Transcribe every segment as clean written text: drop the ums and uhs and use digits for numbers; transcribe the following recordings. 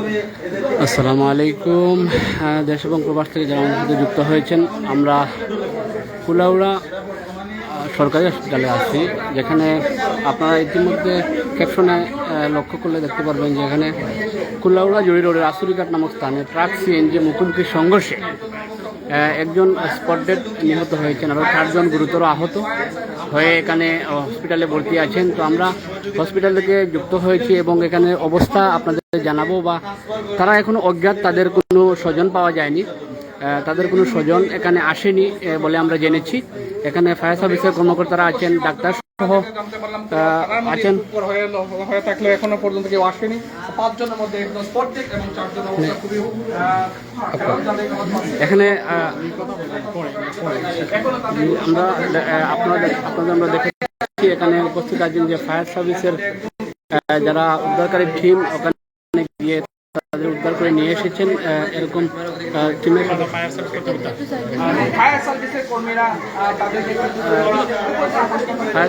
আসসালামু আলাইকুম। দেশ এবং প্রবাস থেকে যারা আমাদের সাথে যুক্ত হয়েছেন, আমরা কুলাউড়া সরকারি হসপিটালে আছি, যেখানে আপনারা ইতিমধ্যে ক্যাপশনে লক্ষ্য করলে দেখতে পারবেন যে এখানে কুলাউড়া জুড়ি রোডের আসুরিঘাট নামক স্থানে ট্রাক সিএনজি মুখোমুখি সংঘর্ষে একজন স্পট ডেড নিহত হয়েছেন, আরও 4 জন গুরুতর আহত হয়ে এখানে হসপিটালে ভর্তি আছেন। তো আমরা হসপিটাল থেকে যুক্ত হয়েছি এবং এখানে অবস্থা আপনাদের জানাবো। বা তারা এখনো অজ্ঞাত, তাদের কোনো স্বজন পাওয়া যায়নি, তাদের কোনো স্বজন এখানে আসেনি বলে আমরা জেনেছি। এখানে ফায়ার সার্ভিসের কর্মকর্তারা আছেন, ডাক্তার সহ আছেন। হয়ে থাকলে এখনো পর্যন্ত কেউ আসেনি। 5 জনের মধ্যে একজন স্পট ডেড এবং 4 জনের অবস্থা খুবই এখানে আমরা দেখেছি এখানে উপস্থিত আছেন যে ফায়ার সার্ভিসের যারা উদ্ধারকারী টিম ওখানে গিয়ে তাদের উদ্ধার করে নিয়ে এসেছেন। এরকম টিমের ফায়ার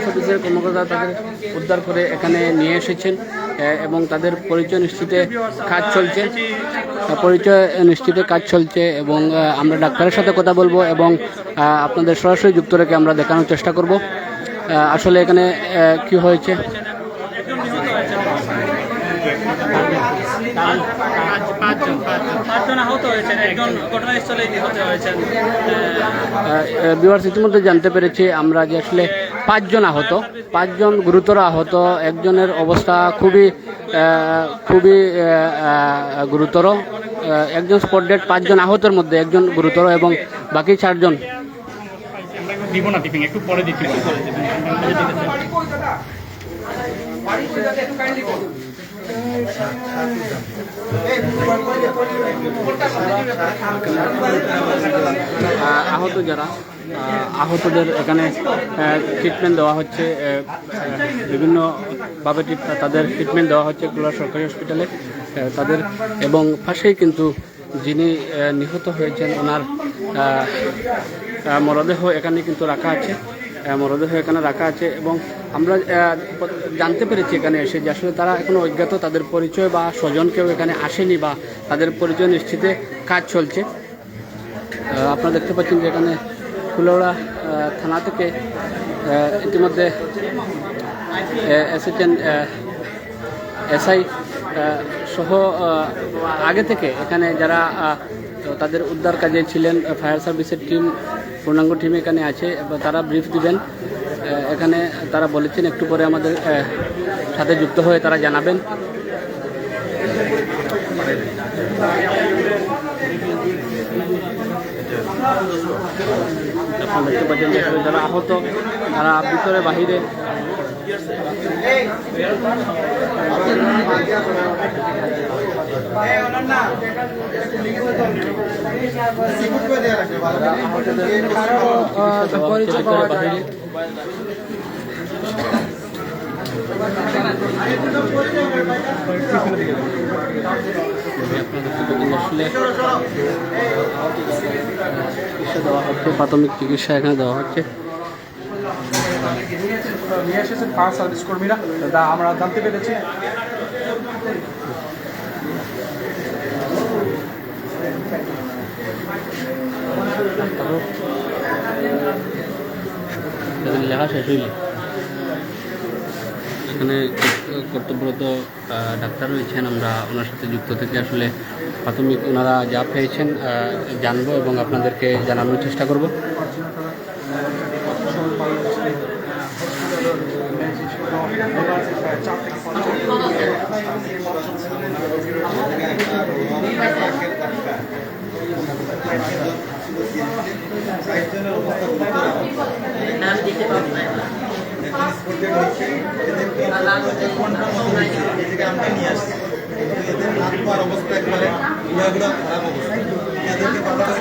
সার্ভিসের কর্মকর্তা তাদের উদ্ধার করে এখানে নিয়ে এসেছেন এবং তাদের পরিচয় নিশ্চিতে কাজ চলছে এবং আমরা ডাক্তারের সাথে কথা বলবো এবং আপনাদের সরাসরি যুক্ত রেখে আমরা দেখানোর চেষ্টা করব আসলে এখানে কি হয়েছে। ইতিমধ্যে জানতে পেরেছি আমরা যে আসলে 5 জন আহত, 5 জন গুরুতর আহত। একজনের অবস্থা খুবই গুরুতর, একজন স্পট ডেড। 5 জন আহতের মধ্যে একজন গুরুতর এবং বাকি 4 জন একটু পরে দিচ্ছি। আহতদের এখানে ট্রিটমেন্ট দেওয়া হচ্ছে, বিভিন্নভাবে তাদের ট্রিটমেন্ট দেওয়া হচ্ছে কুলাউড়া সরকারি হসপিটালে তাদের। এবং পাশেই কিন্তু যিনি নিহত হয়েছেন ওনার মরদেহ এখানে কিন্তু রাখা আছে এবং আমরা জানতে পেরেছি এখানে এসে যে আসলে তারা এখনো অজ্ঞাত, তাদের পরিচয় বা স্বজন কেউ এখানে আসেনি বা তাদের পরিচয় নিশ্চিতে কাজ চলছে। আপনারা দেখতে পাচ্ছেন যে এখানে কুলাউড়া থানা থেকে ইতিমধ্যে এসেছেন এসআই সহ আগে থেকে এখানে যারা তাদের উদ্ধার কাজে ছিলেন, ফায়ার সার্ভিসের টিম, পূর্ণাঙ্গ টিম এখানে আছে। তারা ব্রিফ দিবেন। এখানে তারা বলেছেন একটু পরে আমাদের সাথে যুক্ত হয়ে তারা জানাবেন। আপনারা দেখতে পাচ্ছেন যে যারা আহত তারা ভিতরে বাহিরে দেওয়া হচ্ছে, প্রাথমিক চিকিৎসা এখানে দেওয়া হচ্ছে। নিয়ে এসেছেন ফায়ার সার্ভিস কর্মীরা, আমরা জানতে পেরেছি। লেখা শেষ হইলে এখানে কর্তব্যরত ডাক্তার রয়েছেন, আমরা ওনার সাথে যুক্ত থেকে আসলে প্রাথমিক ওনারা যা পেয়েছেন জানবো এবং আপনাদেরকে জানানোর চেষ্টা করব।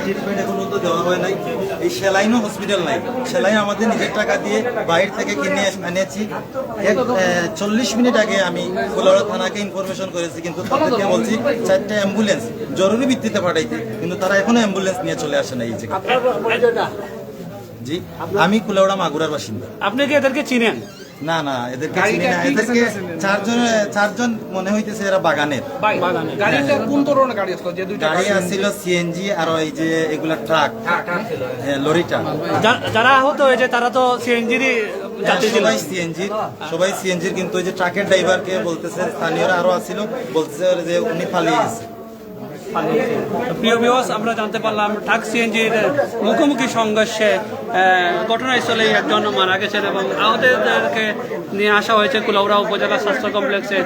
ট্রিটমেন্ট এখন তো দেওয়া হয় নাই। এই সেলাইনও হসপিটাল নাই, সেলাইন আমাদের নিজের টাকা দিয়ে বাইরে থেকে কিনে এনেছি। 40 মিনিট আগে আমি কুলাউড়া থানাকে ইনফরমেশন করেছি, কিন্তু তাদেরকে বলছি 4টা অ্যাম্বুলেন্স জরুরি ভিত্তিতে পাঠাইতে, কিন্তু তারা এখনো অ্যাম্বুলেন্স নিয়ে চলে আসে না এই জায়গায়। জি, আমি কুলাউড়া মাগুরার বাসিন্দা। আপনি কি এদেরকে চিনেন? না না, এদেরকে চিনি না। এদেরকে চারজন মনে হইতেছে এরা বাগানের। গাড়িটা কোন ধরনের গাড়ি আসলো? যে দুইটা গাড়ি আসছিল সিএনজি আর ওই যে এগুলা ট্রাক, লরিটা। যারা আহত হয়েছে তারা তো সিএনজিরই যাত্রী ছিল। সবাই সিএনজির, কিন্তু ওই যে ট্রাকের ড্রাইভারকে বলতেছে, স্থানীয়রা আরো আসছিল, বলতেছে যে উনি পালিয়ে গেছে। প্রিয় ভিউয়ার্স, আমরা জানতে পারলাম ট্রাক সিএনজির মুখোমুখি সংঘর্ষে ঘটনাস্থলেই একজন মারা গেছেন এবং আহতদেরকে নিয়ে আসা হয়েছে কুলাউড়া উপজেলা স্বাস্থ্য কমপ্লেক্সে।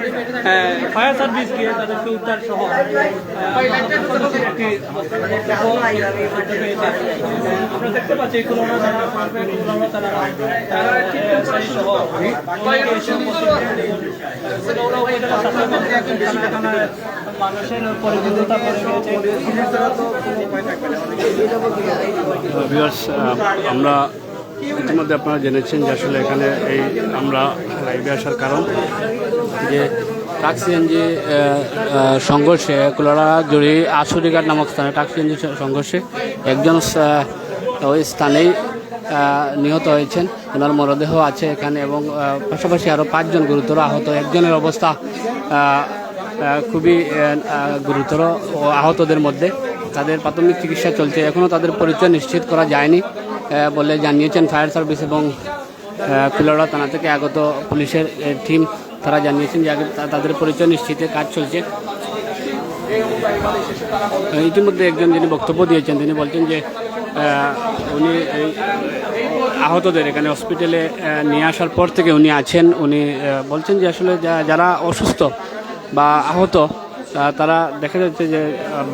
ফায়ার সার্ভিস গিয়ে তাদেরকে উদ্ধার সহ আমরা দেখতে পাচ্ছি কুলাউড়া থানা সহ উপজেলা স্বাস্থ্য কমপ্লেক্স মানুষের পরিচিততা করে গিয়েছে। ভিউয়ার্স, আমরা ইতিমধ্যে আপনারা জেনেছেন যে আসলে এখানে এই আমরা লাইভে আসার কারণ যে ট্রাক সিএনজি সংঘর্ষে কুলাউড়া জুড়ি আসুরিঘাট নামক স্থানে ট্রাক সিএনজি সংঘর্ষে একজন ওই স্থানেই নিহত হয়েছেন। ওনার মরদেহ আছে এখানে এবং পাশাপাশি আরও 5 জন গুরুতর আহত। একজনের অবস্থা খুবই গুরুতর ও আহতদের মধ্যে তাদের প্রাথমিক চিকিৎসা চলছে। এখনও তাদের পরিচয় নিশ্চিত করা যায়নি বলে জানিয়েছেন ফায়ার সার্ভিস এবং কুলাউড়া থানা থেকে আগত পুলিশের টিম। তারা জানিয়েছেন যে আগে তাদের পরিচয় নিশ্চিতে কাজ চলছে। ইতিমধ্যে একজন যিনি বক্তব্য দিয়েছেন তিনি বলছেন যে উনি আহতদের এখানে হসপিটালে নিয়ে আসার পর থেকে উনি আছেন। উনি বলছেন যে আসলে যারা অসুস্থ বা আহত তারা দেখা যাচ্ছে যে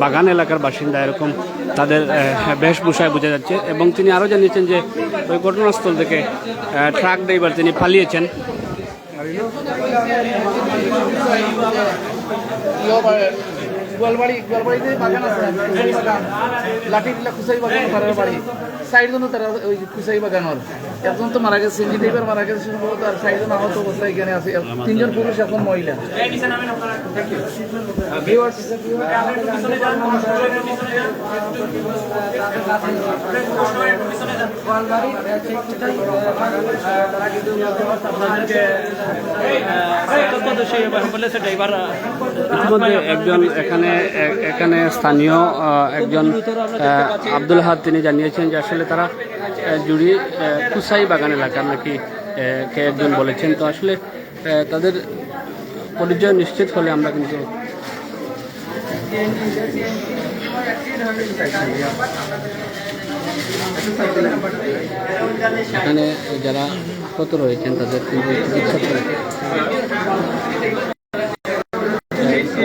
বাগান এলাকার বাসিন্দা, এরকম তাদের বেশভূষায় বোঝা যাচ্ছে। এবং তিনি আরও জানিয়েছেন যে ওই ঘটনাস্থল থেকে ট্রাক ড্রাইভার তিনি পালিয়েছেন। গোয়ালবাড়িতে বাগান আছে, লাঠি দিলা খুচাই বাগান তার বাড়ি সাইড জন তারা ওই খুচাই বাগানোর একজন তো মারা গেছে, সিএনজি ড্রাইভার মারা গেছে সম্ভবত, আর 6 জন আহত অবস্থায় এখানে আছে, 3 জন পুরুষ, এখন মহিলা। ইতিমধ্যে একজন এখানে স্থানীয় একজন আব্দুল হাদ তিনি জানিয়েছেন যে আসলে তারা জুড়ি কুসাই বাগান এলাকার নাকি কে একজন বলেছেন। তো আসলে তাদের পরিচয় নিশ্চিত হলে আমরা কিন্তু এখানে যারা আহত রয়েছেন তাদের কিন্তু চিকিৎসা চলছে।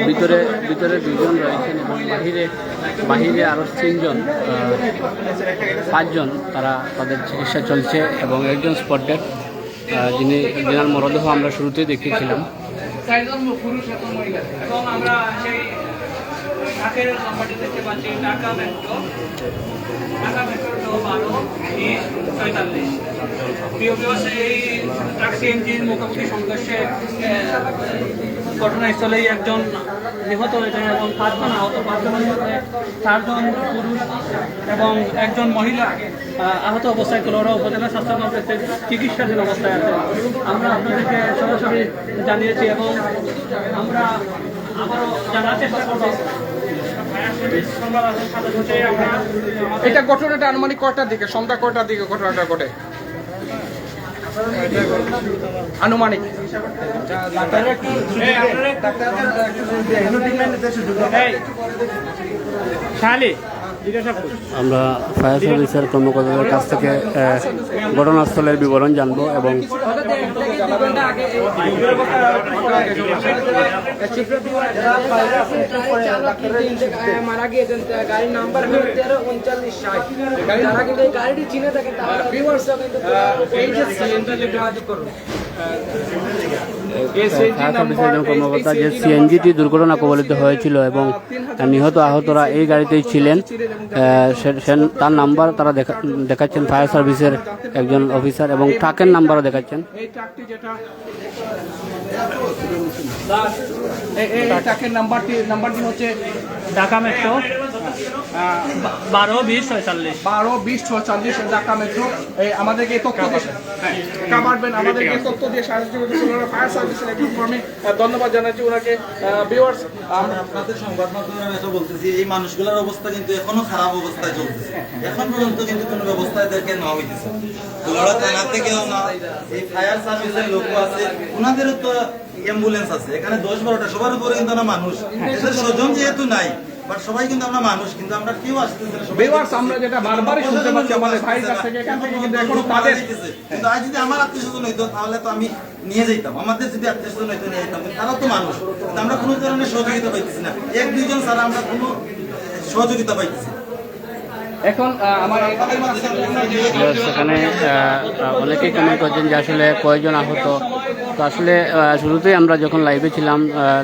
ভিতরে 2 জন রয়েছেন এবং বাহিরে আরও 3 জন 5 জন তাদের চিকিৎসা চলছে এবং একজন স্পটেড যিনি জেনার মরদেহ আমরা শুরুতেই দেখিয়েছিলাম। এবং আমরা সেই ট্রাকের নাম্বারটি দেখতে পাচ্ছি ঢাকা মেট্রো 12-46। প্রিয় ভিউয়ার্স, এই ট্রাক সিএনজির মুখোমুখি সংঘর্ষে ঘটনাস্থলেই একজন নিহত হয়েছেন এবং 5 জন আহত। 5 জনের মধ্যে 4 জন পুরুষ এবং একজন মহিলা আহত অবস্থায় কুলাউড়া উপজেলা স্বাস্থ্য কমপ্লেক্সে চিকিৎসাধীন অবস্থায় আছে। আমরা আপনাদেরকে সরাসরি জানিয়েছি এবং আমরা আবারও জানার চেষ্টা করব। এটা ঘটনাটা আনুমানিক কয়টার দিকে, সন্ধ্যা কয়টার দিকে ঘটনাটা ঘটে আনুমানিক? আমরা ফায়ার সার্ভিসের কর্মকর্তাদের কাছ থেকে ঘটনাস্থলের বিবরণ জানব এবং মারা গিয়েছেন, গাড়ির নাম্বার 133960। যারা কিন্তু এই গাড়িটি চিনে থাকে তারা এই যে যোগাযোগ করুন। ফায়ার সার্ভিসের একজন কর্মকর্তা যে সিএনজিটি দুর্ঘটনা কবলিত হয়েছিল এবং নিহত আহতরা এই গাড়িতেই ছিলেন, তার নাম্বার তারা দেখাচ্ছেন ফায়ার সার্ভিসের একজন অফিসার এবং ট্রাকের নাম্বারও দেখাচ্ছেন। এই ট্রাকটি যেটা এই ট্রাকের নাম্বারটি হচ্ছে ঢাকা মেট্রো 12, 20, 46 12, 20, 46 ঢাকা মেট্রো। আমাদেরকে এই তথ্য দিয়ে কামারবেন, আমাদেরকে তথ্য দিয়ে সাহায্য করেছেন ফায়ার সার্ভিসের একজন কর্মী। ধন্যবাদ জানাচ্ছি ওনাকে। ভিউয়ার্স, আমরা আপনাদের সংবাদ মাধ্যমের এটা বলতেছি, এই মানুষগুলোর অবস্থা কিন্তু এখনো খারাপ অবস্থায় চলতেছে। এখন পর্যন্ত কিন্তু কোনো ব্যবস্থা এদেরকে নেওয়া হইতেছে। কুলাউড়া থানা থেকেও না, এই ফায়ার সার্ভিসের লোকও আছে, ওনাদেরও তো অ্যাম্বুলেন্স আছে। এখানে 10-12টা, সবার উপরে কিন্তু আমরা মানুষ, এদের স্বজন যেহেতু নাই, বাট সবাই কিন্তু আমরা মানুষ, কিন্তু আমরা কেউ আসতেছি না। ভিউয়ার্স, আমরা যেটা বারবারই শুনতে পাচ্ছি আমাদের ভাইয়ের কাছ থেকে, এখান থেকে কিন্তু এখনো তাদের কিন্তু আজ যদি আমার আত্মীয়-স্বজন হইতো তাহলে তো আমি নিয়ে যেতাম, আমাদের যদি আত্মীয়-স্বজন হইতো নিয়ে যেতাম, কিন্তু তারাও তো মানুষ, কিন্তু আমরা কোনো ধরনের সহযোগিতা পাইতেছি না। 1-2 জন ছাড়া আমরা কোনো সহযোগিতা পাইতেছি না। এখন আমার সেখানে অনেকেই কমেন্ট করছেন যে আসলে কয়েকজন আহত। তো আসলে শুরুতেই আমরা যখন লাইভে ছিলাম,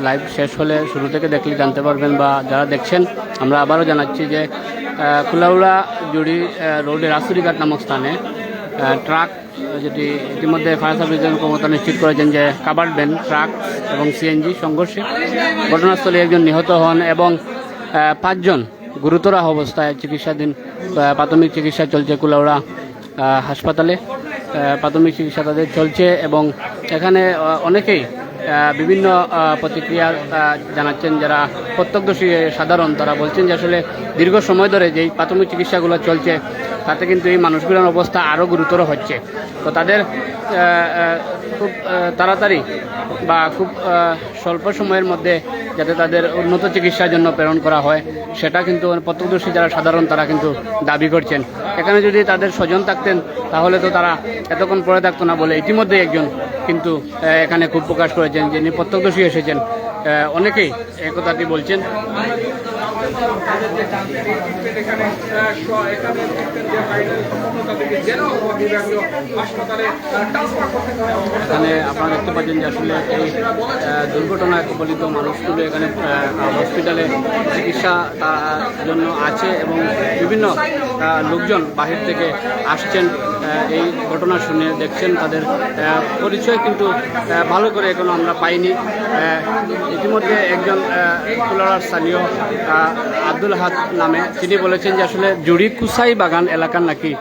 লাইভ শেষ হলে শুরু থেকে দেখলে জানতে পারবেন, বা যারা দেখছেন আমরা আবারও জানাচ্ছি যে কুলাউড়া জুড়ি রোডের আসুরিঘাট নামক স্থানে ট্রাক, যেটি ইতিমধ্যে ফায়ার সার্ভিসের কর্মকর্তা নিশ্চিত করেছেন যে কাভার্ড ভ্যান, ট্রাক এবং সিএনজি সংঘর্ষে ঘটনাস্থলে একজন নিহত হন এবং 5 জন গুরুতর অবস্থায় চিকিৎসাধীন, প্রাথমিক চিকিৎসা চলছে কুলাউড়া হাসপাতালে। প্রাথমিক চিকিৎসা তাদের চলছে এবং এখানে অনেকেই বিভিন্ন প্রতিক্রিয়া জানাচ্ছেন। যারা প্রত্যক্ষদর্শী সাধারণ, তারা বলছেন যে আসলে দীর্ঘ সময় ধরে যেই প্রাথমিক চিকিৎসাগুলো চলছে তাতে কিন্তু এই মানুষগুলোর অবস্থা আরও গুরুতর হচ্ছে। তো তাদের খুব তাড়াতাড়ি বা খুব স্বল্প সময়ের মধ্যে যাতে তাদের উন্নত চিকিৎসার জন্য প্রেরণ করা হয়, সেটা কিন্তু প্রত্যক্ষদর্শী যারা সাধারণ তারা কিন্তু দাবি করছেন। এখানে যদি তাদের স্বজন থাকতেন তাহলে তো তারা এতক্ষণ পরে থাকতো না বলে ইতিমধ্যে একজন কিন্তু এখানে খুব প্রকাশ করেছেন, যিনি প্রত্যক্ষদর্শী এসেছেন। অনেকেই এই কথাটি বলছেন। এখানে আপনারা দেখতে পাচ্ছেন যে আসলে এই দুর্ঘটনায় কবলিত মানুষগুলো এখানে হসপিটালে চিকিৎসা জন্য আছে এবং বিভিন্ন লোকজন বাহির থেকে আসছেন এই ঘটনা শুনে দেখছেন। তাদের পরিচয় কিন্তু ভালো করে এখনো আমরা পাইনি। ইতিমধ্যে একজন কুলাউড়ার স্থানীয় আব্দুল হাদ নামে, তিনি বলেছেন যে আসলে জুড়ি কুসাই বাগান এলাকার নাকি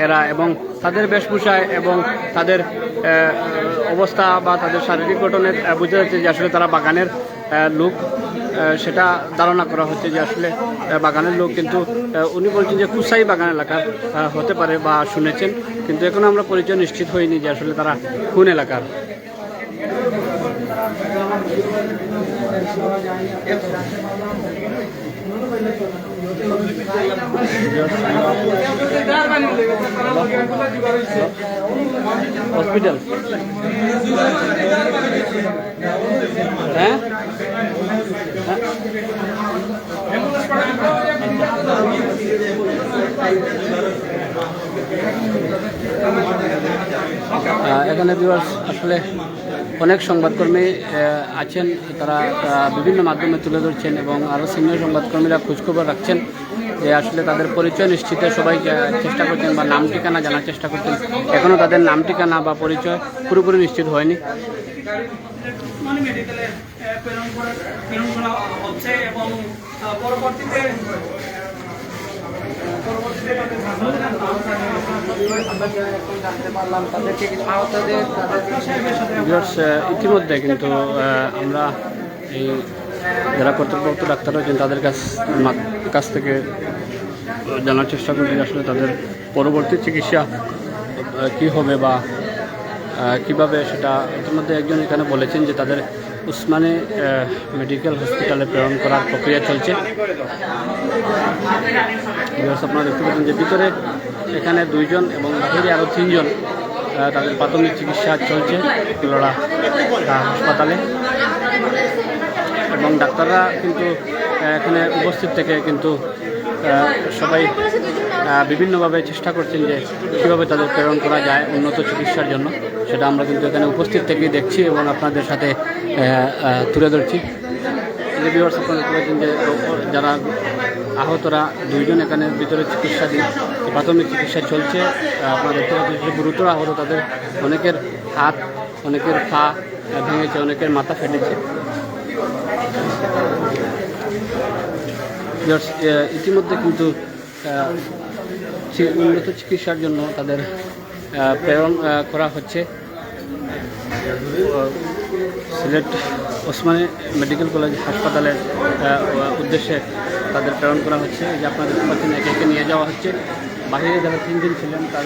এরা, এবং তাদের বেশভূষায় এবং তাদের অবস্থা বা তাদের শারীরিক গঠনে বোঝা যাচ্ছে যে আসলে তারা বাগানের লোক। সেটা ধারণা করা হচ্ছে যে আসলে বাগানের লোক, কিন্তু উনি বলছেন যে কুসাই বাগান এলাকার হতে পারে বা শুনেছেন, কিন্তু এখনো আমরা পরিচয় নিশ্চিত হইনি যে আসলে তারা কোন এলাকার। হসপিটাল হ্যাঁ এখানে ভিউয়ার্স আসলে অনেক সংবাদকর্মী আছেন, তারা বিভিন্ন মাধ্যমে তুলে ধরছেন এবং আরও সিনিয়র সংবাদকর্মীরা খোঁজখবর রাখছেন যে আসলে তাদের পরিচয় নিশ্চিতে সবাই চেষ্টা করছেন বা নাম ঠিকানা জানার চেষ্টা করছেন। এখনও তাদের নাম ঠিকানা বা পরিচয় পুরোপুরি নিশ্চিত হয়নি। মেডিকেলে প্রেরণ করা হচ্ছে এবং পরবর্তীতে ইতিমধ্যে কিন্তু আমরা এই যারা কর্তৃপক্ষ ডাক্তার রয়েছেন তাদের কাছ থেকে জানার চেষ্টা করছি আসলে তাদের পরবর্তী চিকিৎসা কী হবে বা কিভাবে, সেটা ইতিমধ্যে একজন এখানে বলেছেন যে তাদের উসমানী মেডিকেল হসপিটালে প্রেরণ করার প্রক্রিয়া চলছে। আপনারা দেখতে পাচ্ছেন যে ভিতরে এখানে 2 জন এবং বাহিরে আরও 3 জন তাদের প্রাথমিক চিকিৎসা চলছে কুলাউড়া হাসপাতালে, এবং ডাক্তাররা কিন্তু এখানে উপস্থিত থেকে কিন্তু সবাই বিভিন্নভাবে চেষ্টা করছেন যে কীভাবে তাদের প্রেরণ করা যায় উন্নত চিকিৎসার জন্য। সেটা আমরা কিন্তু এখানে উপস্থিত থেকেই দেখছি এবং আপনাদের সাথে তুলে ধরছি। যে ভিউয়ার্স আপনারা দেখতে পাচ্ছেন যে যারা আহতরা 2 জন এখানে ভিতরে চিকিৎসাধীন, প্রাথমিক চিকিৎসা চলছে। আপনারা দেখতে পাচ্ছেন যে গুরুতর আহত, তাদের অনেকের হাত, অনেকের পা ভেঙেছে, অনেকের মাথা ফেটেছে। ইতিমধ্যে কিন্তু উন্নত চিকিৎসার জন্য তাদের প্রেরণ করা হচ্ছে সিলেট ওসমানী মেডিকেল কলেজ হাসপাতালের উদ্দেশ্যে তাদের প্রেরণ করা হচ্ছে। এই যে আপনারা দেখতে পাচ্ছেন একে একে নিয়ে যাওয়া হচ্ছে। বাহিরে যারা 3 জন ছিলেন তার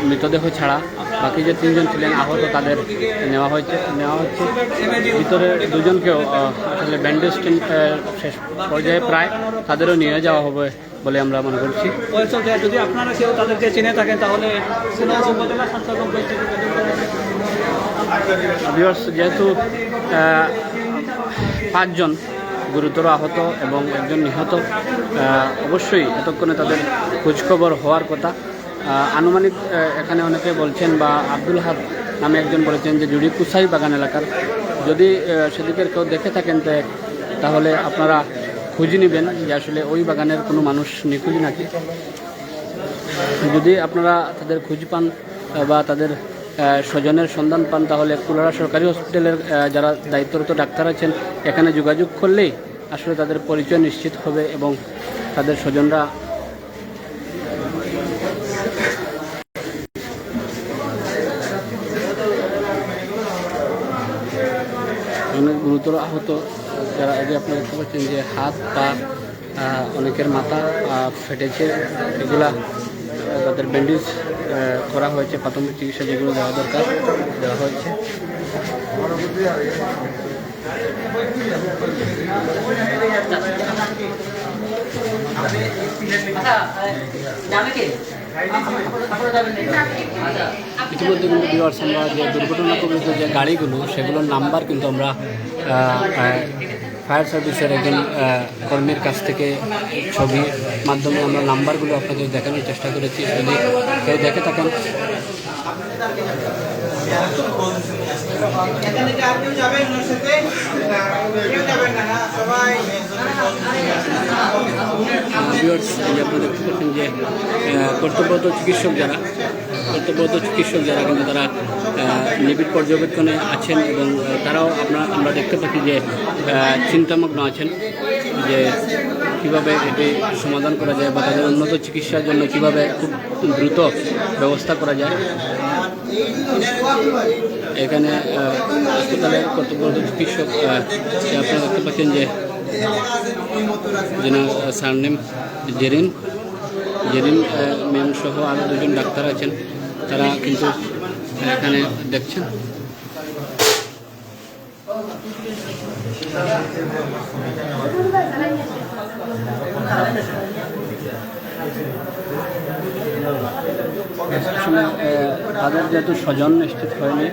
মৃতদেহ ছাড়া বাকি যে 3 জন ছিলেন আহত তাদের নেওয়া হচ্ছে। ভিতরে 2 জনকেও আসলে ব্যান্ডেজ শেষ পর্যায়ে প্রায় তাদেরও নিয়ে যাওয়া হবে বলে আমরা মনে করছি। যদি আপনারা কেউ তাদেরকে চিনে থাকেন তাহলে উপজেলা স্বাস্থ্য কমপ্লেক্স থেকে ভিউয়ার্স, যেহেতু 5 জন গুরুতর আহত এবং 1 জন নিহত, অবশ্যই এতক্ষণে তাদের খোঁজখবর হওয়ার কথা। আনুমানিক এখানে অনেকে বলছেন বা আব্দুল হাদ নামে একজন বলেছেন যে জুড়ি কুসাই বাগান এলাকার। যদি সেদিকের কেউ দেখে থাকেন তাহলে আপনারা খুঁজ নেবেন যে আসলে ওই বাগানের কোনো মানুষ নিখোঁজ নাকি। যদি আপনারা তাদের খোঁজ পান বা তাদের স্বজনের সন্ধান পান তাহলে কুলাউড়া সরকারি হসপিটালের যারা দায়িত্বরত ডাক্তার আছেন এখানে যোগাযোগ করলেই আসলে তাদের পরিচয় নিশ্চিত হবে এবং তাদের স্বজনরা অনেক গুরুতর আহত যারা আগে আপনারা দেখতে পাচ্ছেন যে হাত পা অনেকের মাথা ফেটেছে, এগুলা তাদের ব্যান্ডেজ করা হয়েছে। প্রাথমিক চিকিৎসা যেগুলো দেওয়া দরকার দেওয়া হয়েছে। ইতিমধ্যে কিন্তু ভিউয়ার্স, আমরা যে দুর্ঘটনা কবলিত যে গাড়িগুলো সেগুলোর নাম্বার কিন্তু আমরা ফায়ার সার্ভিসের একজন কর্মীর কাছ থেকে ছবির মাধ্যমে আমরা নাম্বারগুলো আপনাদের দেখানোর চেষ্টা করেছি। যদি কেউ দেখে থাকেন ভিউয়ার্স, আপনারা দেখতে পাচ্ছেন যে কর্তব্যরত চিকিৎসক যারা কিন্তু তারা নিবিড় পর্যবেক্ষণে আছেন এবং তারাও আমরা দেখতে পাচ্ছি যে চিন্তামগ্ন আছেন যে কীভাবে এটি সমাধান করা যায় বা তাদের উন্নত চিকিৎসার জন্য কীভাবে খুব দ্রুত ব্যবস্থা করা যায়। এখানে হাসপাতালের কর্তব্যরত চিকিৎসক আপনারা দেখতে পাচ্ছেন যে যেন সারনেম জেরিন ম্যাম সহ আরও 2 জন ডাক্তার আছেন, তারা কিন্তু এখানে দেখছেন। তাদের যেহেতু স্বজন নিশ্চিত হয়নি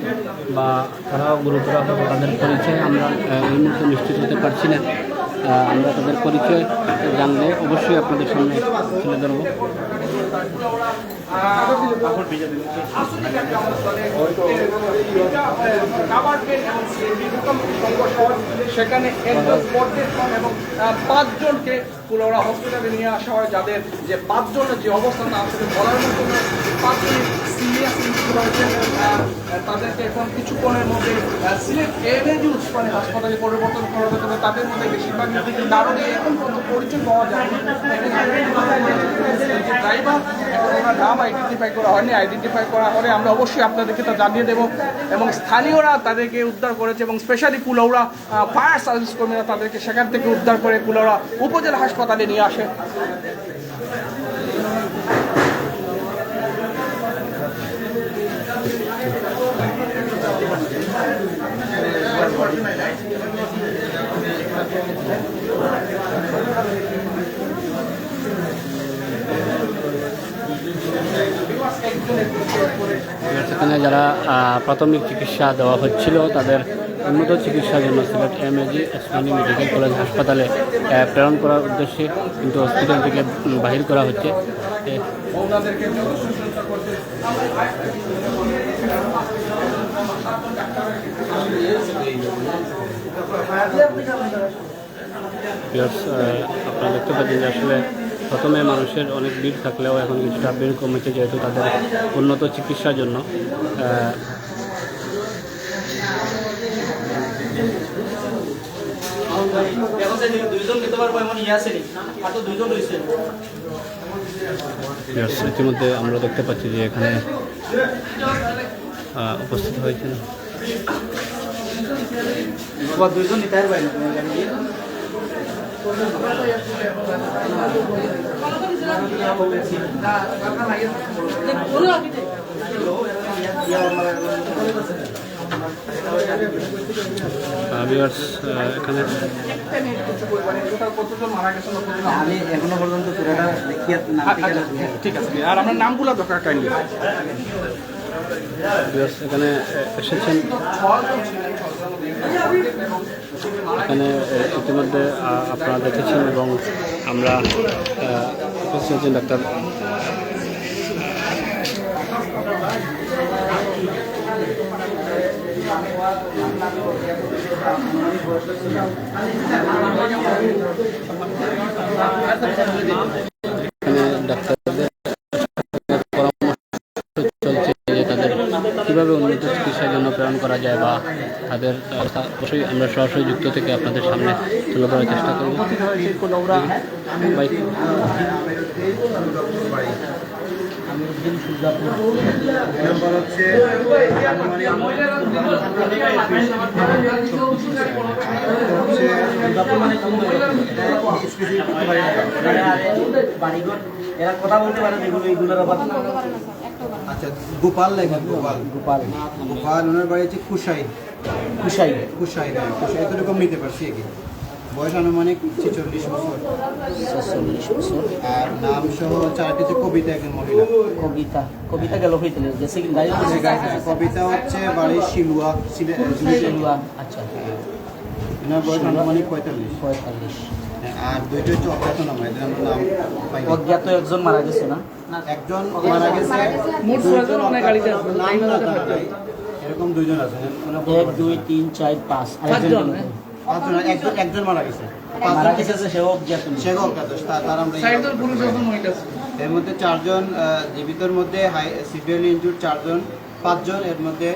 বা তারাও গুরুতর আহত, তাদের পরিচয় আমরা এই মুহূর্তে নিশ্চিত হতে পারছি না। আমরা তাদের পরিচয় জানলে অবশ্যই আপনাদের সামনে তুলে ধরব। সেখানে এবং 5 জনকে কুলাউড়া হসপিটালে নিয়ে আসা হয়, যাদের যে 5 জনের যে অবস্থান আসলে বলার মতো না। 5 জন সিরিয়াস রয়েছেন, তাদেরকে এখন কিছুক্ষণের মধ্যে সিলেট এমএজি ওসমানী হাসপাতালে পরিবর্তন করা হবে। তবে তাদের মধ্যে বেশিরভাগ কারণে এখন কোনো পরিচয় পাওয়া যায়নি। ড্রাইভার ওনার নাম আইডেন্টিফাই করা হয়নি, আইডেন্টিফাই করা হলে আমরা অবশ্যই আপনাদেরকে তা জানিয়ে দেব। এবং স্থানীয়রা তাদেরকে উদ্ধার করেছে এবং স্পেশালি কুলাউড়া ফায়ার সার্ভিস কর্মীরা তাদেরকে সেখান থেকে উদ্ধার করে কুলাউড়া উপজেলা হাসপাতালে নিয়ে আসে। সেখানে যারা প্রাথমিক চিকিৎসা দেওয়া হচ্ছিল তাদের উন্নত চিকিৎসার জন্য Sylhet MAG Osmani medical college হাসপাতালে প্রেরণ করার উদ্দেশ্যে কিন্তু হসপিটাল থেকে বাহির করা হচ্ছে। আপনারা দেখতে পাচ্ছেন যে আসলে প্রথমে মানুষের অনেক ভিড় থাকলেও এখন কিছুটা ভিড় কমেছে, যেহেতু তাদের উন্নত চিকিৎসার জন্য এখন যে দুইজন নিতে পারবো এমন ইয়ে আছে আর তো দুইজন রয়েছে। ইতিমধ্যে আমরা দেখতে পাচ্ছি যে এখানে উপস্থিত হয়েছেন দুইজন নিতে পারবে এখানে আমি এখনো পর্যন্ত পুরোটা দেখিয়ে ঠিক আছে, আর আপনার নামগুলো দরকার কাইন্ডলি। এখানে এসেছেন, এখানে ইতিমধ্যে আপনারা দেখেছেন এবং আমরা উপস্থিত আছেন ডাক্তার এখানে ডাক্তারদের পরামর্শ চলছে যে তাদের কীভাবে উন্নত চিকিৎসার জন্য প্রেরণ করা যায় বা তাদের অবশ্যই আমরা সরাসরি যুক্ত থেকে আপনাদের সামনে তুলে ধরার চেষ্টা করব। ভাই নম্বর হচ্ছে এরা কথা বলতে পারে যেগুলো এইগুলোর আবার আচ্ছা গোপাল লেখা গোপাল গোপাল গোপাল ওনার বাড়ি হচ্ছে কুশাই কুশাই কুশাই কুশাই এতটুকু নিতে পারছি কি বয়স আনুমানিক 46 বছর 46 বছর। আর নাম সহ চারটি হচ্ছে কবিতা একজন মহিলা কবিতা কবিতা গেল হইতে গেছে কি দাঁড়িয়ে কবিতা হচ্ছে বাড়ি শিলুয়া আচ্ছা এনার বয়স আনুমানিক 45 45। আর দুইটা হচ্ছে অজ্ঞাত নাম এদের আমরা নাম পাইনি। অজ্ঞাত একজন মারা গেছে না? একজন মারা গেছে মোট ছয়জন অনেক গাড়িতে আছে। নাম না জানা যায়। এরকম দুইজন আছেন 1 2 3 4 5 পাঁচজন, পাঁচজন একজন মারা গেছে মারা গেছে যে সেও অজ্ঞাত না। সে অজ্ঞাত তার আমরা সাইডের পুরুষ একজন মহিলা আছে। এর মধ্যে চারজন জীবিতর মধ্যে সিভিয়ারলি ইনজুর্ড চারজন, পাঁচজন এর মধ্যে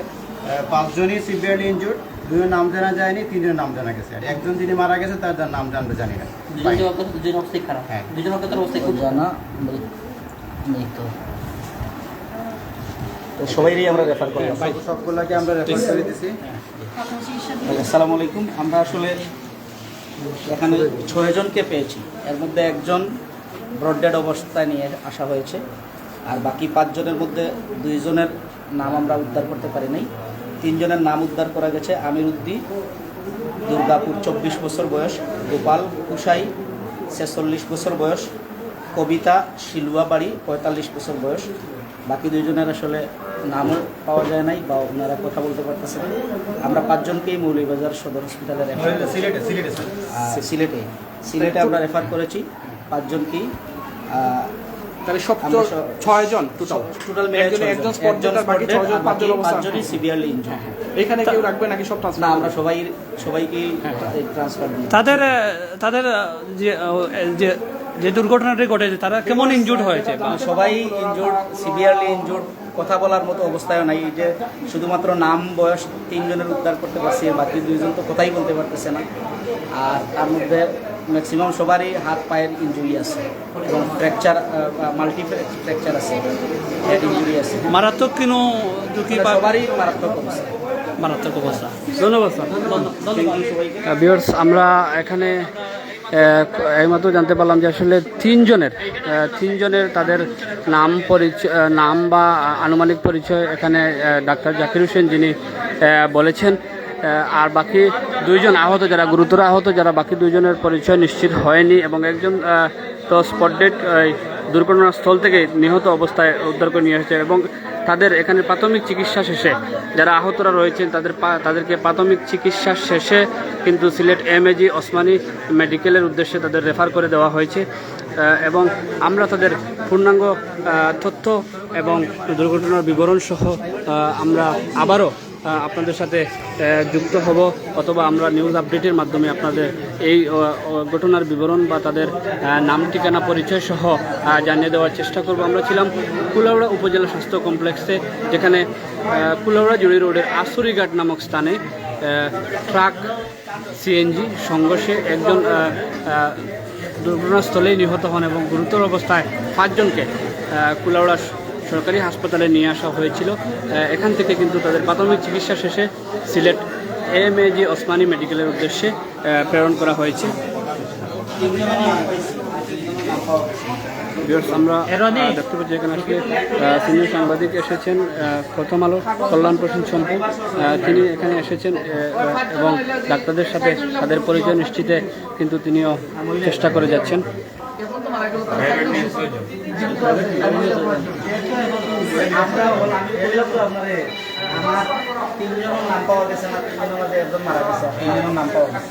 পাঁচজনই সিভিয়ারলি ইনজুর্ড, দুজনের নাম জানা যায়নি, তিনজনের নাম জানা গেছে। আর একজন যিনি মারা গেছে তার নাম জানতে জানি না। দুজন অবস্থায় খারাপ। হ্যাঁ। দুজন অবস্থায় অবস্থায় খুব জানা নেই তো সবাইরই আমরা রেফার করি। সবগুলোকে আমরা রেফার করে দিছি। আসসালামু আলাইকুম। আমরা আসলে এখানে 6 জনকে পেয়েছি, এর মধ্যে একজন ব্রডডেড অবস্থায় নিয়ে আসা হয়েছে, আর বাকি 5 জনের মধ্যে 2 জনের নাম আমরা উদ্ধার করতে পারি নাই। 3 জনের নাম উদ্ধার করা গেছে। আমির উদ্দিন দুর্গাপুর 24 বছর বয়স, গোপাল কুশাই 46 বছর বয়স, কবিতা শিলুয়া বাড়ি 45 বছর বয়স। বাকি 2 জনের আসলে নামও পাওয়া যায় নাই বা ওনারা কথা বলতে পারতেছে না। আমরা 5 জনকেই মৌলভীবাজার সদর হসপিটালে রেফার সিলেটে আমরা রেফার করেছি 5 জনকেই। তাহলে সব 6 জন টোটাল মিলে একজন স্পট ডেড, বাকি 6 জন 5 জন অবস্থা। 5 জনই সিভিয়ারলি ইনজুর্ড। এখানে কেউ রাখবে নাকি সব না, ট্রান্সফার? আমরা সবাইকেই ট্রান্সফার দিই। তাদের তাদের যে যে যে দুর্ঘটনাটি ঘটেছে তারা কেমন ইনজুর্ড হয়েছে? সবাই ইনজুর্ড, সিভিয়ারলি ইনজুর্ড, কথা বলার মতো অবস্থায় নাই। যে শুধুমাত্র নাম বয়স 3 জনের উদ্ধার করতে পারছি, বাকি 2 জন তো কথাই বলতে পারতেছে না। আর তার মধ্যে ম্যাক্সিমাম সবারই হাত পায়ের ইনজুরি আছে এবং ফ্র্যাকচার, মাল্টি ফ্র্যাকচার আছে, হেড ইনজুরি আছে। মারাত্মক কোনো ঝুঁকি বা সবারই মারাত্মক অবস্থা। মারাত্মক অবস্থা। ধন্যবাদ স্যার। সবাইকে ভিউয়ার্স, আমরা এখানে এইমাত্র জানতে পারলাম যে আসলে 3 জনের তাদের নাম বা আনুমানিক পরিচয় এখানে ডাক্তার জাকির হোসেন যিনি বলেছেন। আর বাকি 2 জন আহত, যারা গুরুতর আহত, যারা বাকি 2 জনের পরিচয় নিশ্চিত হয়নি এবং একজন তো স্পট ডেড দুর্ঘটনাস্থল থেকে নিহত অবস্থায় উদ্ধার করে নিয়ে এসেছে এবং তাদের এখানে প্রাথমিক চিকিৎসা শেষে যারা আহতরা রয়েছেন তাদেরকে প্রাথমিক চিকিৎসা শেষে কিন্তু সিলেট এমএজি ওসমানী মেডিকেলের উদ্দেশ্যে তাদের রেফার করে দেওয়া হয়েছে এবং আমরা তাদের পূর্ণাঙ্গ তথ্য এবং দুর্ঘটনার বিবরণ সহ আমরা আবারও আপনাদের সাথে যুক্ত হব, অথবা আমরা নিউজ আপডেটের মাধ্যমে আপনাদের এই ঘটনার বিবরণ বা তাদের নাম ঠিকানা পরিচয় সহ জানিয়ে দেওয়ার চেষ্টা করব। আমরা ছিলাম কুলাউড়া উপজেলা স্বাস্থ্য কমপ্লেক্সে, যেখানে কুলাউড়া জুড়ি রোডের আসুরিঘাট নামক স্থানে ট্রাক সিএনজি সংঘর্ষে একজন দুর্ঘটনাস্থলেই নিহত হন এবং গুরুতর অবস্থায় 5 জনকে কুলাউড়া সরকারি হাসপাতালে নিয়ে আসা হয়েছিল। এখান থেকে কিন্তু তাদের প্রাথমিক চিকিৎসা শেষে সিলেট এএমএজি ওসমানী মেডিকেলের উদ্দেশ্যে প্রেরণ করা হয়েছে। আমরা দেখতে পাচ্ছি এখানে আসলে সিনিয়র সাংবাদিক এসেছেন, প্রথম আলো কল্যাণ প্রসূন শম্পু, তিনি এখানে এসেছেন এবং ডাক্তারদের সাথে তাদের পরিচয় নিশ্চিতে কিন্তু তিনিও চেষ্টা করে যাচ্ছেন। এখন তো মারা গেল তার আমার 3 জনের নাম পাওয়া গেছে না, 3 জনের মধ্যে একজন মারা গেছে, 3 জনের নাম পাওয়া গেছে,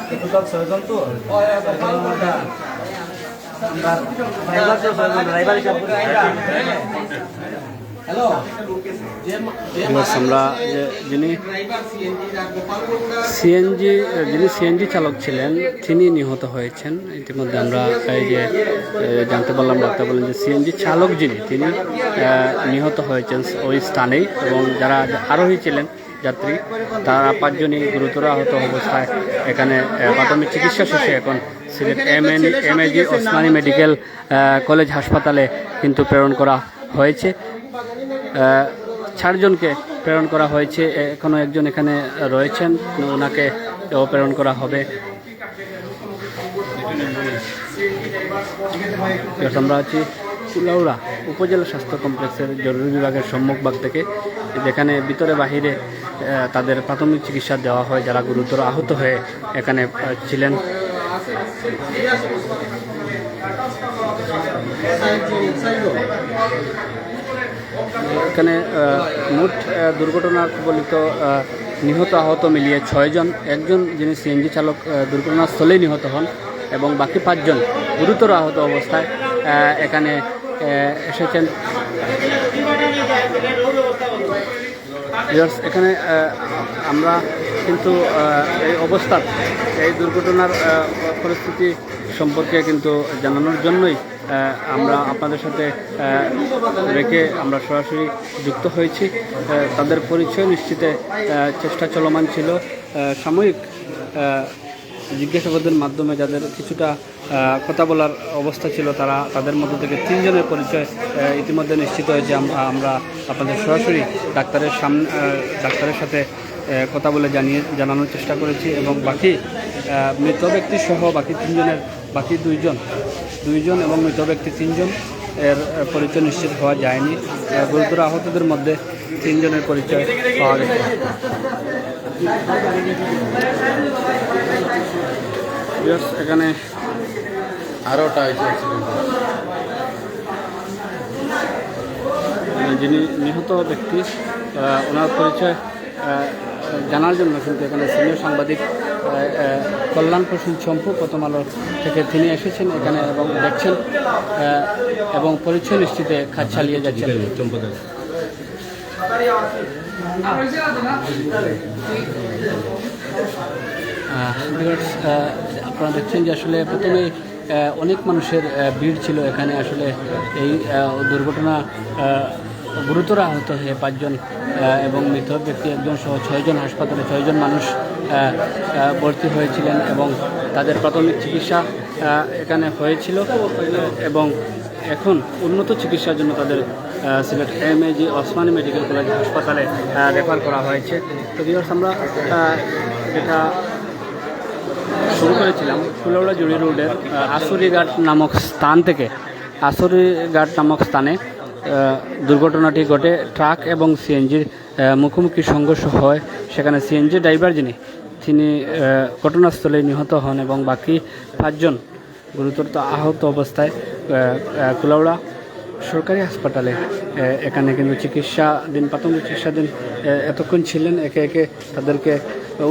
কিন্তু সব 6 জন তো ড্রাইভার হিসাবে আমরা যিনি সিএনজি চালক ছিলেন তিনি নিহত হয়েছেন। ইতিমধ্যে আমরা এই যে জানতে পারলাম, ডাক্তার বলেন যে সিএনজি চালক তিনি নিহত হয়েছেন ওই স্থানেই, এবং যারা আরোহী ছিলেন যাত্রী তারা 5 জনই গুরুতর আহত অবস্থায় এখানে প্রাথমিক চিকিৎসা শেষে এখন Sylhet MAG Osmani medical college হাসপাতালে কিন্তু প্রেরণ করা হয়েছে। 4 জনকে প্রেরণ করা হয়েছে, এখনও একজন এখানে রয়েছেন, ওনাকে প্রেরণ করা হবে। আমরা আছি কুলাউড়া উপজেলা স্বাস্থ্য কমপ্লেক্সের জরুরি বিভাগের সম্মুখভাগ থেকে, যেখানে ভিতরে বাহিরে তাদের প্রাথমিক চিকিৎসা দেওয়া হয় যারা গুরুতর আহত হয়ে এখানে ছিলেন। এখানে মোট দুর্ঘটনা কবলিত নিহত আহত মিলিয়ে 6 জন, একজন যিনি সিএনজি চালক দুর্ঘটনাস্থলেই নিহত হন এবং বাকি 5 জন গুরুতর আহত অবস্থায় এখানে এসেছেন। এখানে আমরা কিন্তু এই অবস্থার এই দুর্ঘটনার পরিস্থিতি সম্পর্কে কিন্তু জানানোর জন্যই আমরা আপনাদের সাথে রেখে আমরা সরাসরি যুক্ত হয়েছি। তাদের পরিচয় নিশ্চিতে চেষ্টা চলমান ছিল। সাময়িক জিজ্ঞাসাবাদের মাধ্যমে যাদের কিছুটা কথা বলার অবস্থা ছিল তাদের মধ্য থেকে 3 জনের পরিচয় ইতিমধ্যে নিশ্চিত হয়েছে। আমরা আপনাদের সরাসরি ডাক্তারের সাথে কথা বলে জানানোর চেষ্টা করেছি এবং বাকি মৃত ব্যক্তি সহ বাকি 3 জনের বাকি 2 জন এবং মৃত ব্যক্তি 3 জন এর পরিচয় নিশ্চিত হওয়া যায়নি। গুরুতর আহতদের মধ্যে 3 জনের পরিচয় পাওয়া গেছে। এখানে যিনি নিহত ব্যক্তি ওনার পরিচয় জানার জন্য কিন্তু এখানে সিনিয়র সাংবাদিক কল্যাণ প্রসূন শম্পু প্রথম আলো থেকে তিনি এসেছেন এখানে এবং দেখছেন এবং পরিচয় নিশ্চিতে কাজ চালিয়ে যাচ্ছেন। আপনারা দেখছেন যে আসলে প্রথমে অনেক মানুষের ভিড় ছিল এখানে। আসলে এই দুর্ঘটনা গুরুতর আহত হয়ে 5 জন এবং মৃত ব্যক্তি 1 জন সহ 6 জন হাসপাতালে 6 জন মানুষ ভর্তি হয়েছিলেন এবং তাদের প্রাথমিক চিকিৎসা এখানে হয়েছিল এবং এখন উন্নত চিকিৎসার জন্য তাদের Sylhet MAG Osmani medical college হাসপাতালে রেফার করা হয়েছে। তো ভিউয়ার্স, আমরা যেটা শুরু করেছিলাম কুলাউড়া জুড়ি রোডের আসুরিঘাট নামক স্থানে দুর্ঘটনাটি ঘটে। ট্রাক এবং সিএনজির মুখোমুখি সংঘর্ষ হয়। সেখানে সিএনজি ড্রাইভার তিনি ঘটনাস্থলে নিহত হন এবং বাকি 5 জন গুরুতর আহত অবস্থায় কুলাউড়া সরকারি হাসপাতালে এখানে কিন্তু প্রাথমিক চিকিৎসাধীন এতক্ষণ ছিলেন। একে একে তাদেরকে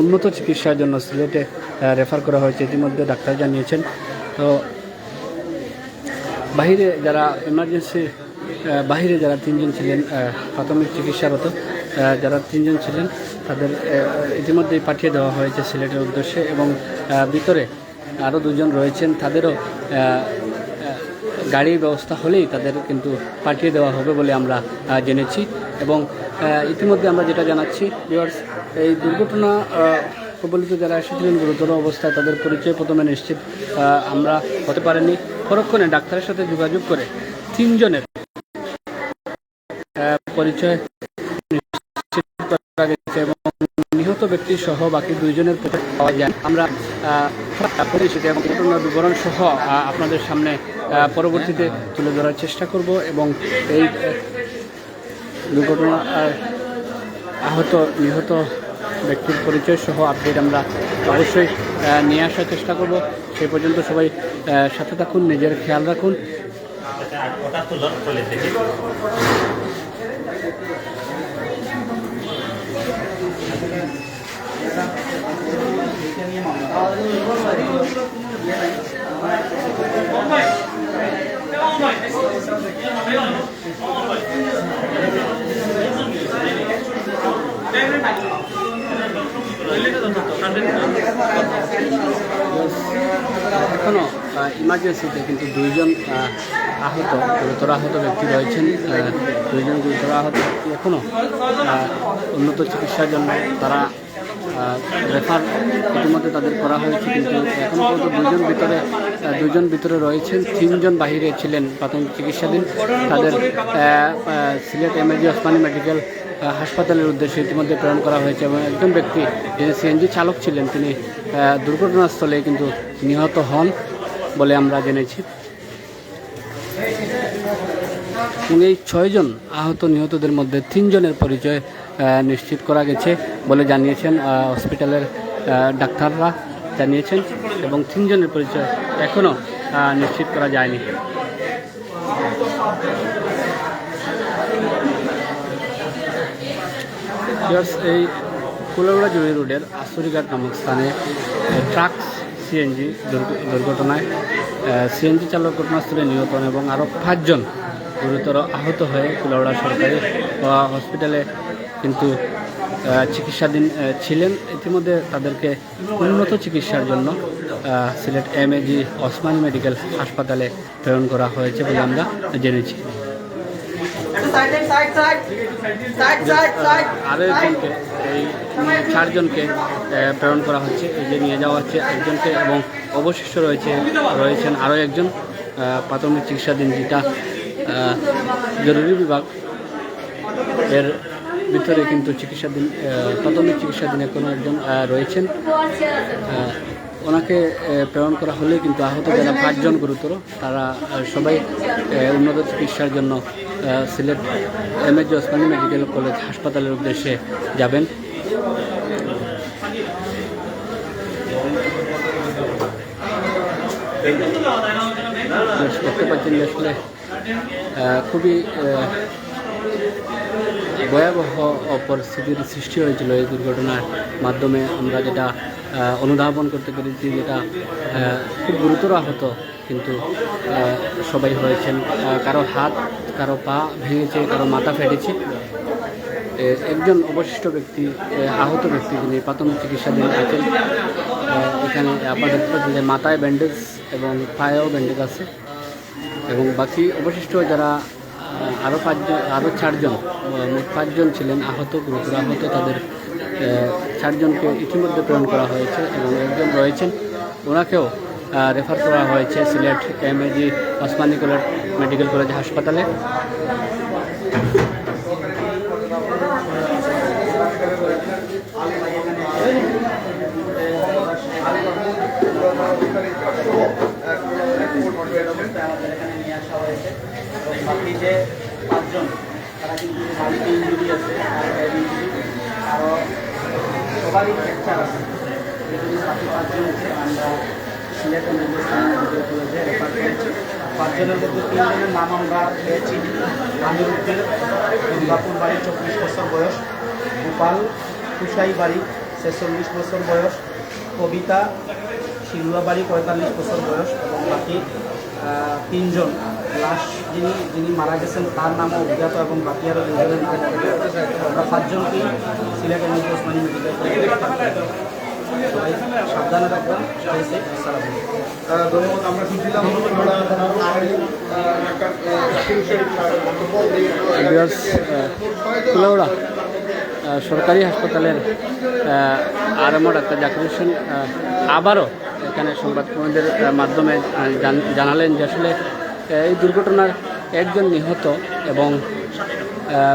উন্নত চিকিৎসার জন্য সিলেটে রেফার করা হয়েছে ইতিমধ্যে ডাক্তার জানিয়েছেন। তো বাহিরে যারা বাহিরে যারা 3 জন ছিলেন প্রাথমিক চিকিৎসারত, যারা 3 জন ছিলেন তাদের ইতিমধ্যেই পাঠিয়ে দেওয়া হয়েছে সিলেটের উদ্দেশ্যে এবং ভিতরে আরও 2 জন রয়েছেন, তাদেরও গাড়ির ব্যবস্থা হলেই তাদের কিন্তু পাঠিয়ে দেওয়া হবে বলে আমরা জেনেছি। এবং ইতিমধ্যে আমরা যেটা জানাচ্ছি ভিউয়ার্স, এই দুর্ঘটনা কবলিত যারা এসেছিলেন গুরুতর অবস্থায় তাদের পরিচয় প্রথমে নিশ্চিত আমরা হতে পারিনি। পরক্ষণে ডাক্তারের সাথে যোগাযোগ করে 3 জনের পরিচয় নিশ্চিত করা গেছে এবং নিহত ব্যক্তি সহ বাকি 2 জনের পরিচয় পাওয়া যায়। আমরা পরিচিত এবং ঘটনার বিবরণ সহ আপনাদের সামনে পরবর্তীতে তুলে ধরার চেষ্টা করব এবং এই দুর্ঘটনা আহত নিহত ব্যক্তির পরিচয় সহ আপডেট আমরা অবশ্যই নিয়ে আসার চেষ্টা করব। সেই পর্যন্ত সবাই সাথে থাকুন, নিজের খেয়াল রাখুন। এখনও ইমার্জেন্সিতে কিন্তু 2 জন আহত গুরুতর আহত ব্যক্তি রয়েছেন। 2 জন গুরুতর আহত ব্যক্তি এখনও উন্নত চিকিৎসার জন্য তারা রেফার ইতিমধ্যে তাদের করা হয়েছে, কিন্তু এখনও পর্যন্ত 2 জন ভিতরে রয়েছেন। 3 জন বাহিরে ছিলেন প্রাথমিক চিকিৎসাধীন। তাদের সিলেট এমএজি ওসমানী মেডিকেল হাসপাতালের উদ্দেশ্যে ইতিমধ্যে প্রেরণ করা হয়েছে এবং একজন ব্যক্তি যিনি সিএনজি চালক ছিলেন তিনি দুর্ঘটনাস্থলে কিন্তু নিহত হন বলে আমরা জেনেছি। এই 6 জন আহত নিহতদের মধ্যে 3 জনের পরিচয় নিশ্চিত করা গেছে বলে জানিয়েছেন হসপিটালের ডাক্তাররা জানিয়েছেন এবং 3 জনের পরিচয় এখনও নিশ্চিত করা যায়নি। এই কুলাউড়া জুড়ি রোডের আসুরিঘাট নামক স্থানে ট্রাক সিএনজি দুর্ঘটনায় সিএনজি চালক ঘটনাস্থলে নিহত হন এবং আরও 5 জন গুরুতর আহত হয়ে কুলাউড়া সরকারি হসপিটালে কিন্তু চিকিৎসাধীন ছিলেন। ইতিমধ্যে তাদেরকে উন্নত চিকিৎসার জন্য সিলেট এমএজি ওসমানী মেডিকেল হাসপাতালে প্রেরণ করা হয়েছে বলে আমরা জেনেছি। আরও একজনকে এই 4 জনকে প্রেরণ করা হচ্ছে, এই যে নিয়ে যাওয়া হচ্ছে একজনকে এবং অবশিষ্ট রয়েছেন আরও একজন প্রাথমিক চিকিৎসাধীন, যেটা জরুরি বিভাগ এর ভিতরে কিন্তু চিকিৎসাধীন প্রাথমিক চিকিৎসাধীন কোনো একজন রয়েছেন। ওনাকে প্রেরণ করা হলে কিন্তু আহত যারা 5 জন গুরুতর তারা সবাই উন্নত চিকিৎসার জন্য Sylhet MAG Osmani medical college হাসপাতালের উদ্দেশ্যে যাবেন। দেখতে পাচ্ছেন আসলে খুবই ভয়াবহ পরিস্থিতির সৃষ্টি হয়েছিল এই দুর্ঘটনার মাধ্যমে। আমরা যেটা অনুধাবন করতে পেরেছি, যেটা খুব গুরুতর আহত কিন্তু সবাই হয়েছেন। কারো হাত, কারো পা ভেঙেছে, কারো মাথা ফেটেছে। একজন অবশিষ্ট ব্যক্তি আহত ব্যক্তি যিনি প্রাথমিক চিকিৎসাধীন আছেন। এখানে আপনাদের যে মাথায় ব্যান্ডেজ এবং পায়েও ব্যান্ডেজ আছে এবং বাকি অবশিষ্ট যারা আরও 4 জন মোট 5 জন ছিলেন আহত গুরুতর আহত, তাদের 4 জনকে ইতিমধ্যে প্রেরণ করা হয়েছে এবং একজন রয়েছেন ওনাকেও রেফার করা হয়েছে Sylhet MAG Osmani medical college হাসপাতালে। আমাদের এখানে নিয়ে আসা হয়েছে এবং বাকি যে 5 জন তারা কিন্তু বাড়িতে ইঞ্জুরি আছে, আরও সবারই ফ্র্যাকচার আছে। বাকি 5 জনকে আমরা সিলেট মেডিকেল কলেজে রেফার করেছি। 5 জনের মধ্যে 3 জনের নাম আমরা পেয়েছি। আমিরুদ্দিন দুর্গাপুর বাড়ি 24 বছর বয়স, গোপাল কুসাই বাড়ি 46 বছর বয়স, কবিতা শিলুয়া বাড়ি 45 বছর বয়স এবং বাকি 3 জন লাশ যিনি মারা গেছেন তার নামও অজ্ঞাত এবং বাকি আরও 2 জনের নাম অজ্ঞাত। আমরা 5 জনকেই সিলেট এমএজি ওসমানী মেডিকেল কলেজে সবাই সাবধানে থাকবেন। ধন্যবাদ। আমরা শুনছিলাম কুলাউড়া সরকারি হাসপাতালের আরএমও ডাক্তার জাকির হোসেন আবারও এখানে সংবাদকর্মীদের মাধ্যমে জানালেন যে আসলে এই দুর্ঘটনার একজন নিহত এবং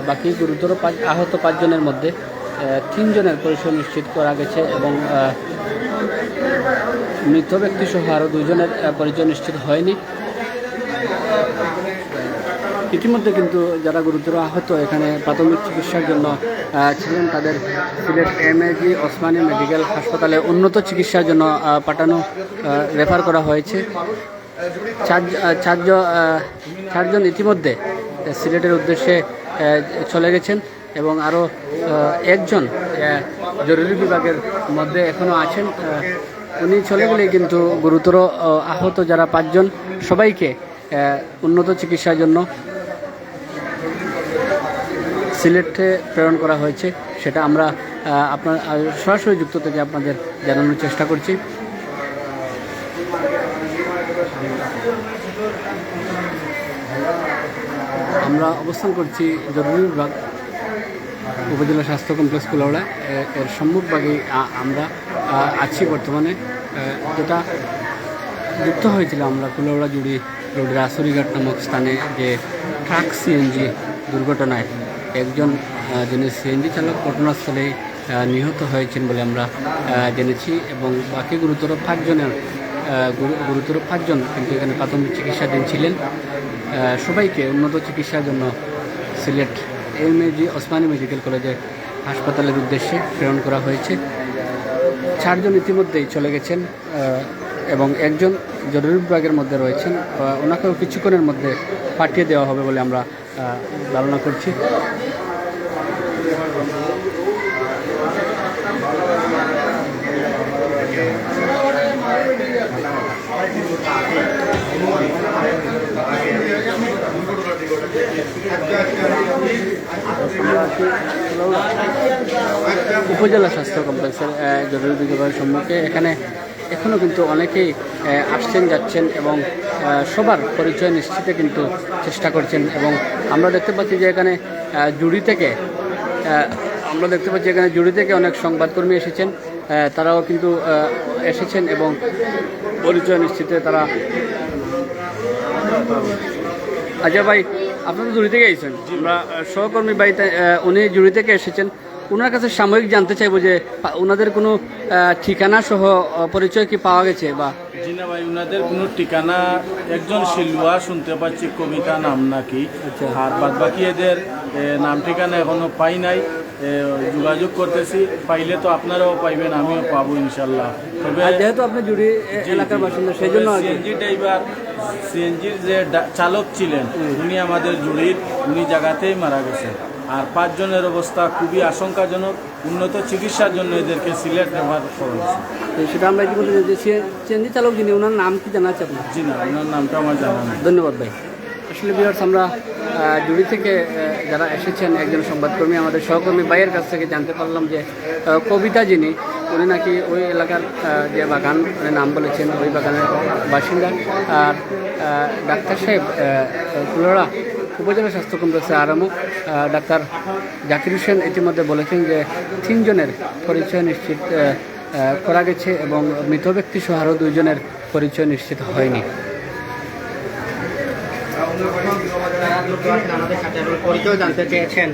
বাকি গুরুতর আহত 5 জনের মধ্যে 3 জনের পরিচয় নিশ্চিত করা গেছে এবং মৃত ব্যক্তি সহ আরও 2 জনের পরিচয় নিশ্চিত হয়নি। ইতিমধ্যে কিন্তু যারা গুরুতর আহত এখানে প্রাথমিক চিকিৎসার জন্য ছিলেন তাদের সিলেট এমএজি ওসমানী মেডিকেল হাসপাতালে উন্নত চিকিৎসার জন্য পাঠানো রেফার করা হয়েছে। 4 জন ইতিমধ্যে সিলেটের উদ্দেশ্যে চলে গেছেন এবং আরও 1 জন জরুরি বিভাগের মধ্যে এখনও আছেন। উনি চলে গেলে কিন্তু গুরুতর আহত যারা 5 জন সবাইকে উন্নত চিকিৎসার জন্য সিলেটে প্রেরণ করা হয়েছে, সেটা আমরা আপনার সরাসরি যুক্ত থেকে আপনাদের জানানোর চেষ্টা করছি। আমরা অবস্থান করছি জরুরি বিভাগ উপজেলা স্বাস্থ্য কমপ্লেক্স কুলাউড়া এর সম্মুখভাগে আমরা আছি বর্তমানে, যেটা যুক্ত হয়েছিল আমরা কুলাউড়া জুড়ি রোডের আসরিঘাট নামক স্থানে যে ট্রাক সিএনজি দুর্ঘটনায় একজন যিনি সিএনজি চালক ঘটনাস্থলেই নিহত হয়েছেন বলে আমরা জেনেছি এবং বাকি গুরুতর 5 জন কিন্তু এখানে প্রাথমিক চিকিৎসাধীন ছিলেন। সবাইকে উন্নত চিকিৎসার জন্য সিলেট এমএজি ওসমানী মেডিকেল কলেজের হাসপাতালের উদ্দেশ্যে প্রেরণ করা হয়েছে। 4 জন ইতিমধ্যেই চলে গেছেন এবং 1 জন জরুরি বিভাগের মধ্যে রয়েছেন। ওনাকেও কিছুক্ষণের মধ্যে পাঠিয়ে দেওয়া হবে বলে আমরা ধারণা করছি। উপজেলা স্বাস্থ্য কমপ্লেক্সের জরুরি বিভাগের সম্মুখে এখানে এখনও কিন্তু অনেকেই আসছেন যাচ্ছেন এবং সবার পরিচয় নিশ্চিতে কিন্তু চেষ্টা করছেন এবং আমরা দেখতে পাচ্ছি যে এখানে জুড়ি থেকে অনেক সংবাদকর্মী এসেছেন, তারাও কিন্তু এসেছেন এবং পরিচয় নিশ্চিতে তারা। আচ্ছা ভাই, আপনারা তো জুড়ি থেকে এসেছেন, আমরা সহকর্মী ভাই উনি জুড়ি থেকে এসেছেন, ওনার কাছে সাময়িক জানতে চাইবো যে ওনাদের কোনো ঠিকানা সহ পরিচয় কি পাওয়া গেছে বা? জি না ভাই, ওনাদের কোনো ঠিকানা, একজন শিলুয়া শুনতে পাচ্ছি কবিতা নাম নাকি, আর বাদ বাকি এদের নাম ঠিকানা এখনো পাই নাই। যোগাযোগ করতেছি, পাইলে তো আপনারাও পাইবেন, আমিও পাবো ইনশাল্লাহ। তবে যেহেতু আপনি জুড়ি এলাকার বাসিন্দা সেই জন্য সিএনজি ড্রাইভার, সিএনজির যে চালক ছিলেন উনি আমাদের জুড়ির, উনি জায়গাতেই মারা গেছেন। আর 5 জনের অবস্থা খুবই আশঙ্কাজনক, উন্নত চিকিৎসার জন্য এদেরকে সিলেট রেফার করা হয়েছে। সেটা আমরা ইতিমধ্যে সিএনজি চালক যিনি, ওনার নাম কি জানা আছে আপনার? জি না, ওনার নামটা আমার জানা নেই। ধন্যবাদ ভাই। আসলে ভিউয়ার্স, আমরা জুড়ি থেকে যারা এসেছেন একজন সংবাদকর্মী আমাদের সহকর্মী ভাইয়ের কাছ থেকে জানতে পারলাম যে কবিতা যিনি, উনি নাকি ওই এলাকার যে বাগান নাম বলেছেন ওই বাগানের বাসিন্দা। আর ডাক্তার সাহেব কুলাউড়া উপজেলা স্বাস্থ্য কমপ্লেক্সে আরএমও ডাক্তার জাকির হোসেন ইতিমধ্যে বলেছেন যে 3 জনের পরিচয় নিশ্চিত করা গেছে এবং মৃত ব্যক্তি সহ আরও 2 জনের পরিচয় নিশ্চিত হয়নি। পরিচয় জানতে চেয়েছেন,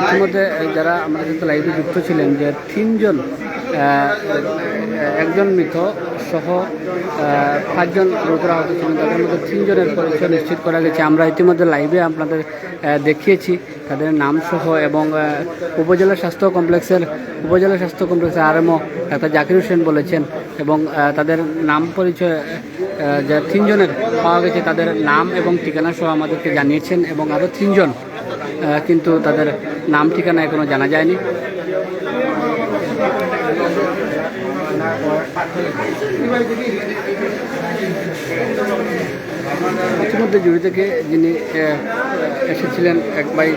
ইতিমধ্যে যারা আমরা কিন্তু লাইভে যুক্ত ছিলেন যে 3 জন, একজন মৃত সহ 5 জন গুরুতর আহত ছিলেন, তাদের মধ্যে 3 জনের পরিচয় নিশ্চিত করা গেছে। আমরা ইতিমধ্যে লাইভে আপনাদের দেখিয়েছি তাদের নাম সহ এবং উপজেলা স্বাস্থ্য কমপ্লেক্সের আরএমও ডাক্তার জাকির হোসেন বলেছেন এবং তাদের নাম পরিচয় যে 3 জনের পাওয়া গেছে তাদের নাম এবং ঠিকানা সহ আমাদেরকে জানিয়েছেন এবং আরও 3 জন কিন্তু তাদের নাম ঠিকানা এখনও জানা যায়নি। ইতিমধ্যে জুড়ি থেকে যিনি এসেছিলেন এক ভাই,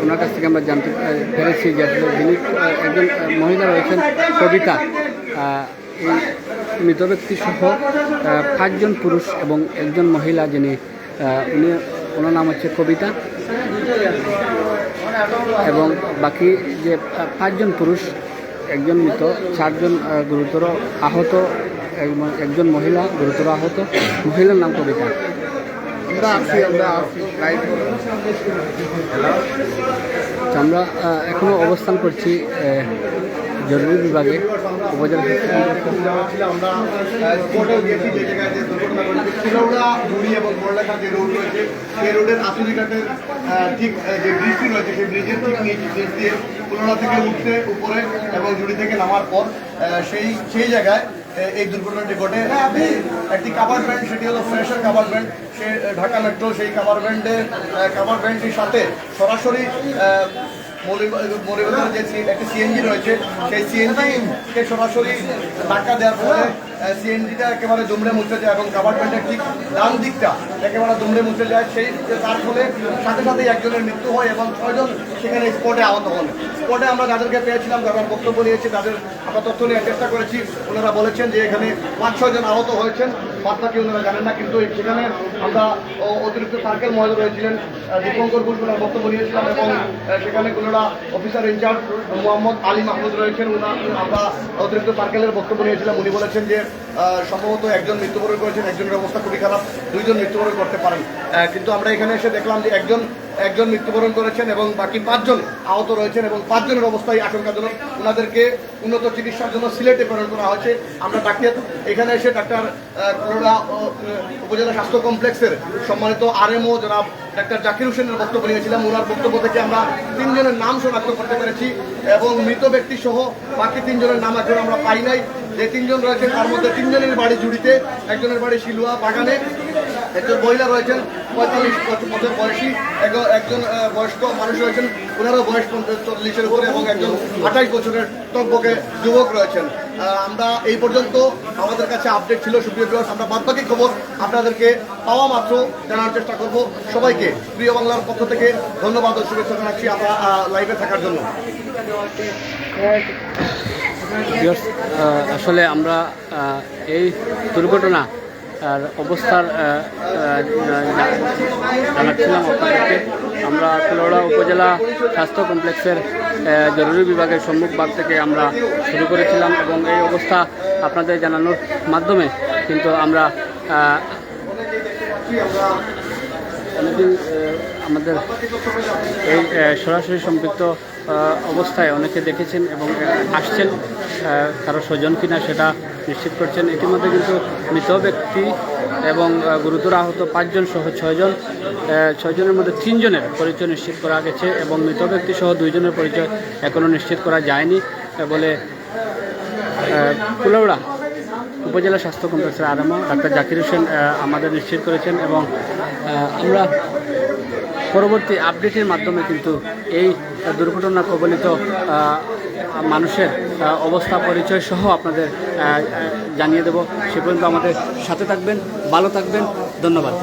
ওনার কাছ থেকে আমরা জানতে পেরেছি যে যিনি একজন মহিলা রয়েছেন কবিতা, এই মৃত ব্যক্তি সহ 5 জন পুরুষ এবং 1 জন মহিলা, যিনি উনি ওনার নাম হচ্ছে কবিতা, এবং বাকি যে 5 জন পুরুষ, 1 জন মৃত, 4 জন গুরুতর আহত, একজন মহিলা গুরুতর আহত। মহিলার নাম কবিতা। তো আমরা এখনো অবস্থান করছি জরুরি বিভাগে, উপজেলা আমরা কোর্টেও গেছি যে জায়গায় যে দুর্ঘটনা ঘটেছে, কুলাউড়া বুড়ি এবং বড়লেখা যে রোড রয়েছে, সেই রোডের আসুরিঘাটের ঠিক যে ব্রিজটি রয়েছে, সেই ব্রিজের ঠিক নিচ দিয়ে কুলাউড়া থেকে উঠতে উপরে এবং জুড়ি থেকে নামার পর সেই জায়গায় এই দুর্ঘটনাটি ঘটে। একটি কাভার ব্যান্ড, সেটি হলো ফ্রেশার কাভার ব্যান্ড, সে ঢাকা মেট্রো, সেই কাভার ব্যান্ডটির সাথে সরাসরি মৌলিবাজারে যে একটি সিএনজি রয়েছে, সেই সিএনজিকে সরাসরি ধাক্কা দেওয়ার ফলে সিএনজিটা একেবারে দুমড়ে মুচড়ে যায় এবং কাভার ব্যান্ডের ঠিক ডান দিকটা একেবারে দুমড়ে মুচড়ে যায়। তার ফলে সাথে সাথেই একজনের মৃত্যু হয় এবং 6 জন সেখানে স্পটে আহত হন। স্পটে আমরা যাদেরকে পেয়েছিলাম, যারা বক্তব্য নিয়েছি, তাদের আমরা তথ্য নেওয়ার চেষ্টা করেছি। ওনারা বলেছেন যে এখানে 5-6 জন আহত হয়েছেন, বাদবাকি ওনারা জানেন না। কিন্তু সেখানে আমরা অতিরিক্ত সার্কেল মহোদয় রয়েছিলেন দীপঙ্কর ঘোষ, ওনার বক্তব্য নিয়েছিলাম এবং সেখানে কোনোরা অফিসার ইনচার্জ মোহাম্মদ আলী মাহমুদ রয়েছেন, আমরা অতিরিক্ত সার্কেলের বক্তব্য নিয়েছিলাম। উনি বলেছেন যে সম্ভবত 1 জন মৃত্যুবরণ করেছেন, 1 জনের অবস্থা খুবই খারাপ, 2 জন মৃত্যুবরণ করতে পারেন। কিন্তু আমরা এখানে এসে দেখলাম যে একজন মৃত্যুবরণ করেছেন এবং বাকি 5 জন আহত রয়েছেন এবং 5 জনের অবস্থায় আশঙ্কাজনক। ওনাদেরকে উন্নত চিকিৎসার জন্য সিলেটে প্রেরণ করা হয়েছে। আমরা এখানে এসে ডাক্তার কুলাউড়া উপজেলা স্বাস্থ্য কমপ্লেক্সের সম্মানিত আরএমও জনাব ডাক্তার জাকির হোসেনের বক্তব্য নিয়েছিলাম। ওনার বক্তব্য থেকে আমরা 3 জনের নাম শনাক্ত করতে পেরেছি এবং মৃত ব্যক্তি সহ বাকি 3 জনের নাম এখন আমরা পাই নাই। যে 3 জন রয়েছেন তার মধ্যে 3 জনের বাড়ি জুড়িতে, একজনের বাড়ি শিলুয়া বাগানে, একজন মহিলা রয়েছেন 45 বছর বয়সী, একজন বয়স্ক মানুষ রয়েছেন, ওনারও বয়স 40-এর উপরে এবং একজন 28 বছরের টকবকে যুবক রয়েছেন। আমরা এই পর্যন্ত আমাদের কাছে আপডেট ছিল। সুপ্রিয় ভিউয়ার্স, আমরা বাদবাকি খবর আপনাদেরকে পাওয়া মাত্র জানার চেষ্টা করব। সবাইকে প্রিয় বাংলার পক্ষ থেকে ধন্যবাদ ও শুভেচ্ছা জানাচ্ছি আপনারা লাইভে থাকার জন্য। আসলে আমরা এই দুর্ঘটনা আর অবস্থার জানাচ্ছিলাম আপনাদেরকে। আমরা কুলাউড়া উপজেলা স্বাস্থ্য কমপ্লেক্সের জরুরি বিভাগের সম্মুখভাগ থেকে আমরা শুরু করেছিলাম এবং এই অবস্থা আপনাদের জানানোর মাধ্যমে কিন্তু আমরা অনেকদিন আমাদের এই সরাসরি সম্পৃক্ত অবস্থায় অনেকে দেখেছেন এবং আসছেন, কারো স্বজন কিনা সেটা নিশ্চিত করছেন। ইতিমধ্যে কিন্তু মৃত ব্যক্তি এবং গুরুতর আহত 5 জন সহ 6 জন, 6 জনের মধ্যে 3 জনের পরিচয় নিশ্চিত করা গেছে এবং মৃত ব্যক্তি সহ 2 জনের পরিচয় এখনও নিশ্চিত করা যায়নি বলে কুলাউড়া উপজেলা স্বাস্থ্য কমপ্লেক্সের আরএমও ডাক্তার জাকির হোসেন আমাদের নিশ্চিত করেছেন এবং আমরা পরবর্তী আপডেটের মাধ্যমে কিন্তু এই দুর্ঘটনা কবলিত মানুষের অবস্থা পরিচয় সহ আপনাদের জানিয়ে দেব। সে পর্যন্ত আমাদের সাথে থাকবেন, ভালো থাকবেন, ধন্যবাদ।